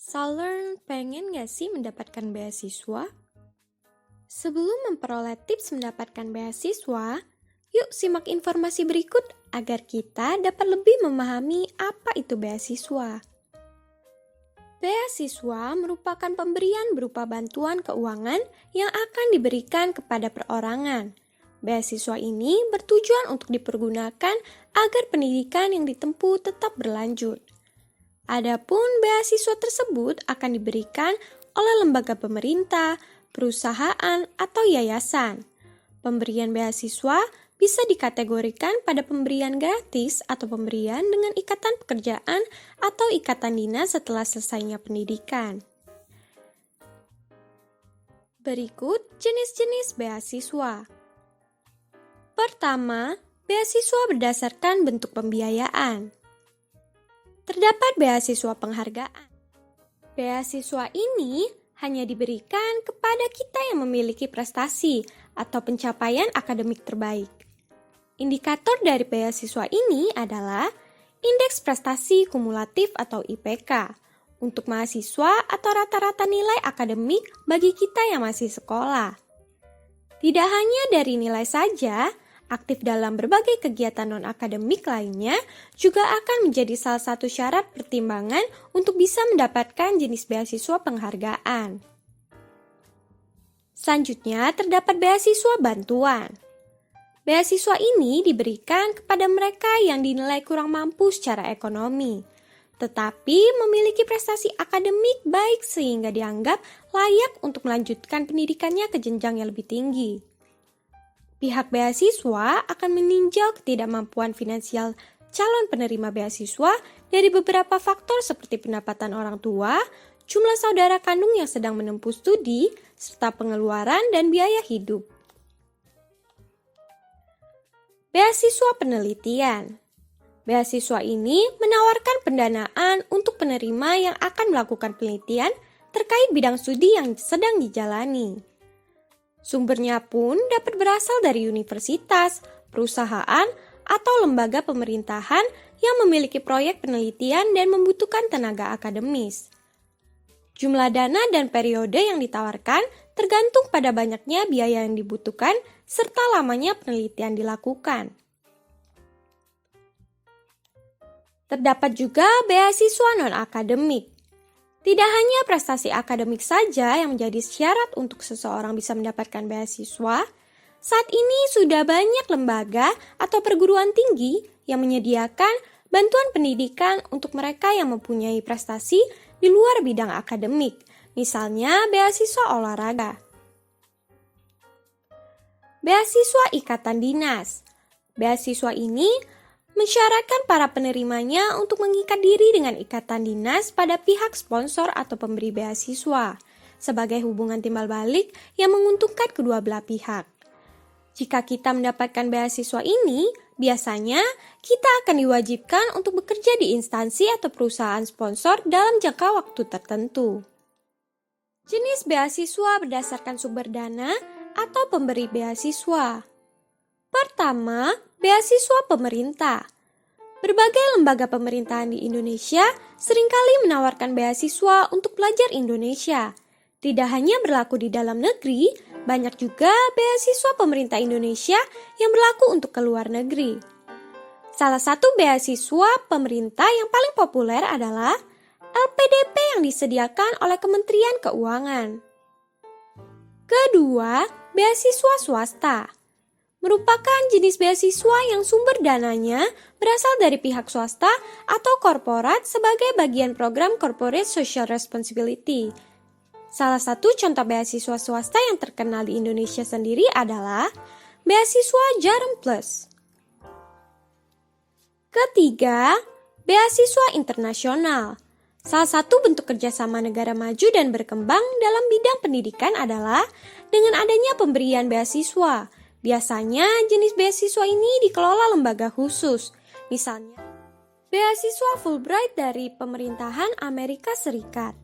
Salern pengen gak sih mendapatkan beasiswa? Sebelum memperoleh tips mendapatkan beasiswa, yuk simak informasi berikut agar kita dapat lebih memahami apa itu beasiswa. Beasiswa merupakan pemberian berupa bantuan keuangan yang akan diberikan kepada perorangan. Beasiswa ini bertujuan untuk dipergunakan agar pendidikan yang ditempuh tetap berlanjut. Adapun beasiswa tersebut akan diberikan oleh lembaga pemerintah, perusahaan, atau yayasan. Pemberian beasiswa bisa dikategorikan pada pemberian gratis atau pemberian dengan ikatan pekerjaan atau ikatan dinas setelah selesainya pendidikan. Berikut jenis-jenis beasiswa. Pertama, beasiswa berdasarkan bentuk pembiayaan. Terdapat beasiswa penghargaan. Beasiswa ini hanya diberikan kepada kita yang memiliki prestasi atau pencapaian akademik terbaik. Indikator dari beasiswa ini adalah Indeks Prestasi Kumulatif atau IPK untuk mahasiswa atau rata-rata nilai akademik bagi kita yang masih sekolah. Tidak hanya dari nilai saja, aktif dalam berbagai kegiatan non-akademik lainnya juga akan menjadi salah satu syarat pertimbangan untuk bisa mendapatkan jenis beasiswa penghargaan. Selanjutnya, terdapat beasiswa bantuan. Beasiswa ini diberikan kepada mereka yang dinilai kurang mampu secara ekonomi, tetapi memiliki prestasi akademik baik sehingga dianggap layak untuk melanjutkan pendidikannya ke jenjang yang lebih tinggi. Pihak beasiswa akan meninjau ketidakmampuan finansial calon penerima beasiswa dari beberapa faktor seperti pendapatan orang tua, jumlah saudara kandung yang sedang menempuh studi, serta pengeluaran dan biaya hidup. Beasiswa penelitian. Beasiswa ini menawarkan pendanaan untuk penerima yang akan melakukan penelitian terkait bidang studi yang sedang dijalani. Sumbernya pun dapat berasal dari universitas, perusahaan, atau lembaga pemerintahan yang memiliki proyek penelitian dan membutuhkan tenaga akademis. Jumlah dana dan periode yang ditawarkan tergantung pada banyaknya biaya yang dibutuhkan serta lamanya penelitian dilakukan. Terdapat juga beasiswa non-akademik. Tidak hanya prestasi akademik saja yang menjadi syarat untuk seseorang bisa mendapatkan beasiswa, saat ini sudah banyak lembaga atau perguruan tinggi yang menyediakan bantuan pendidikan untuk mereka yang mempunyai prestasi di luar bidang akademik, misalnya beasiswa olahraga. Beasiswa ikatan dinas. Beasiswa ini mensyaratkan para penerimanya untuk mengikat diri dengan ikatan dinas pada pihak sponsor atau pemberi beasiswa sebagai hubungan timbal balik yang menguntungkan kedua belah pihak. Jika kita mendapatkan beasiswa ini, biasanya kita akan diwajibkan untuk bekerja di instansi atau perusahaan sponsor dalam jangka waktu tertentu. Jenis beasiswa berdasarkan sumber dana atau pemberi beasiswa. Pertama, beasiswa pemerintah. Berbagai lembaga pemerintahan di Indonesia seringkali menawarkan beasiswa untuk pelajar Indonesia. Tidak hanya berlaku di dalam negeri, banyak juga beasiswa pemerintah Indonesia yang berlaku untuk ke luar negeri. Salah satu beasiswa pemerintah yang paling populer adalah LPDP yang disediakan oleh Kementerian Keuangan. Kedua, beasiswa swasta. Merupakan jenis beasiswa yang sumber dananya berasal dari pihak swasta atau korporat sebagai bagian program Corporate Social Responsibility. Salah satu contoh beasiswa swasta yang terkenal di Indonesia sendiri adalah beasiswa Jarum Plus. Ketiga, beasiswa internasional. Salah satu bentuk kerjasama negara maju dan berkembang dalam bidang pendidikan adalah dengan adanya pemberian beasiswa. Biasanya jenis beasiswa ini dikelola lembaga khusus, misalnya beasiswa Fulbright dari pemerintahan Amerika Serikat.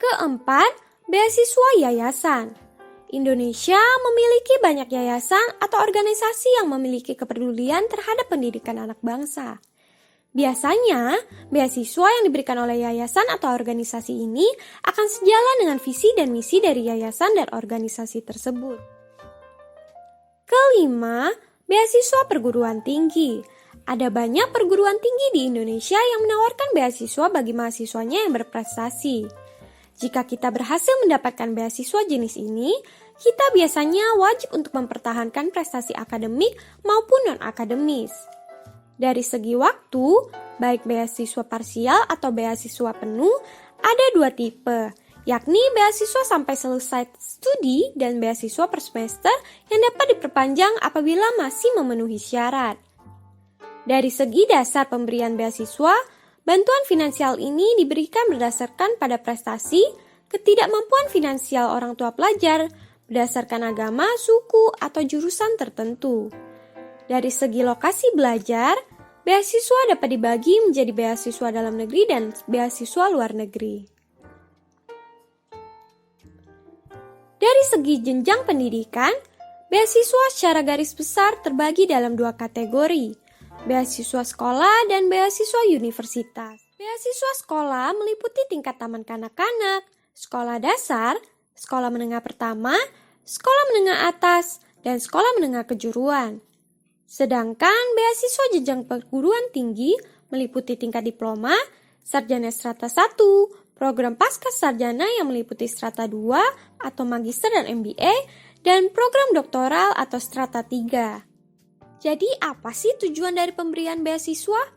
Keempat, beasiswa yayasan. Indonesia memiliki banyak yayasan atau organisasi yang memiliki kepedulian terhadap pendidikan anak bangsa. Biasanya, beasiswa yang diberikan oleh yayasan atau organisasi ini akan sejalan dengan visi dan misi dari yayasan dan organisasi tersebut. Kelima, beasiswa perguruan tinggi. Ada banyak perguruan tinggi di Indonesia yang menawarkan beasiswa bagi mahasiswanya yang berprestasi. Jika kita berhasil mendapatkan beasiswa jenis ini, kita biasanya wajib untuk mempertahankan prestasi akademik maupun non-akademis. Dari segi waktu, baik beasiswa parsial atau beasiswa penuh, ada dua tipe, yakni beasiswa sampai selesai studi dan beasiswa per semester yang dapat diperpanjang apabila masih memenuhi syarat. Dari segi dasar pemberian beasiswa, bantuan finansial ini diberikan berdasarkan pada prestasi, ketidakmampuan finansial orang tua pelajar, berdasarkan agama, suku, atau jurusan tertentu. Dari segi lokasi belajar, beasiswa dapat dibagi menjadi beasiswa dalam negeri dan beasiswa luar negeri. Dari segi jenjang pendidikan, beasiswa secara garis besar terbagi dalam dua kategori, beasiswa sekolah dan beasiswa universitas. Beasiswa sekolah meliputi tingkat taman kanak-kanak, sekolah dasar, sekolah menengah pertama, sekolah menengah atas, dan sekolah menengah kejuruan. Sedangkan beasiswa jenjang perguruan tinggi meliputi tingkat diploma, sarjana strata 1, program pasca sarjana yang meliputi strata 2 atau magister dan MBA, dan program doktoral atau strata 3. Jadi apa sih tujuan dari pemberian beasiswa?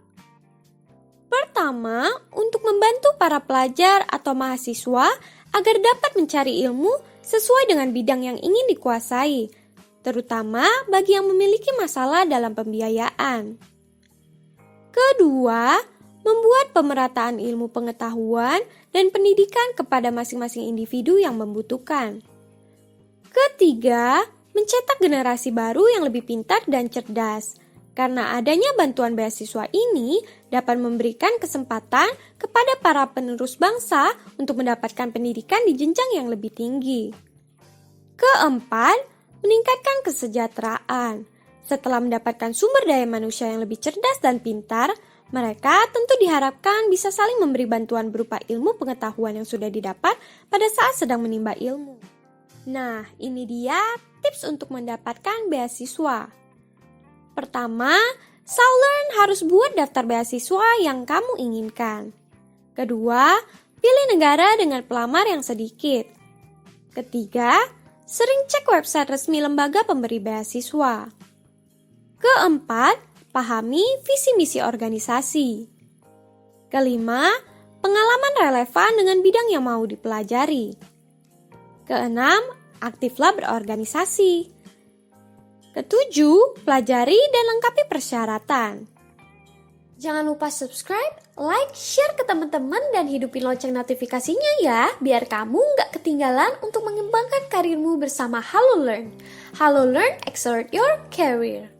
Pertama, untuk membantu para pelajar atau mahasiswa agar dapat mencari ilmu sesuai dengan bidang yang ingin dikuasai, terutama bagi yang memiliki masalah dalam pembiayaan. Kedua, membuat pemerataan ilmu pengetahuan dan pendidikan kepada masing-masing individu yang membutuhkan. Ketiga, mencetak generasi baru yang lebih pintar dan cerdas. Karena adanya bantuan beasiswa ini dapat memberikan kesempatan kepada para penerus bangsa untuk mendapatkan pendidikan di jenjang yang lebih tinggi. Keempat, meningkatkan kesejahteraan. Setelah mendapatkan sumber daya manusia yang lebih cerdas dan pintar, mereka tentu diharapkan bisa saling memberi bantuan berupa ilmu pengetahuan yang sudah didapat pada saat sedang menimba ilmu. Nah, ini dia tips untuk mendapatkan beasiswa. Pertama, Saulearn harus buat daftar beasiswa yang kamu inginkan. Kedua, pilih negara dengan pelamar yang sedikit. Ketiga, sering cek website resmi lembaga pemberi beasiswa. Keempat, pahami visi misi organisasi. Kelima, pengalaman relevan dengan bidang yang mau dipelajari. Keenam, aktiflah berorganisasi. Ketujuh, pelajari dan lengkapi persyaratan. Jangan lupa subscribe, like, share ke teman-teman dan hidupin lonceng notifikasinya ya, biar kamu nggak ketinggalan untuk mengembangkan karirmu bersama Halo Learn. Halo Learn, accelerate your career.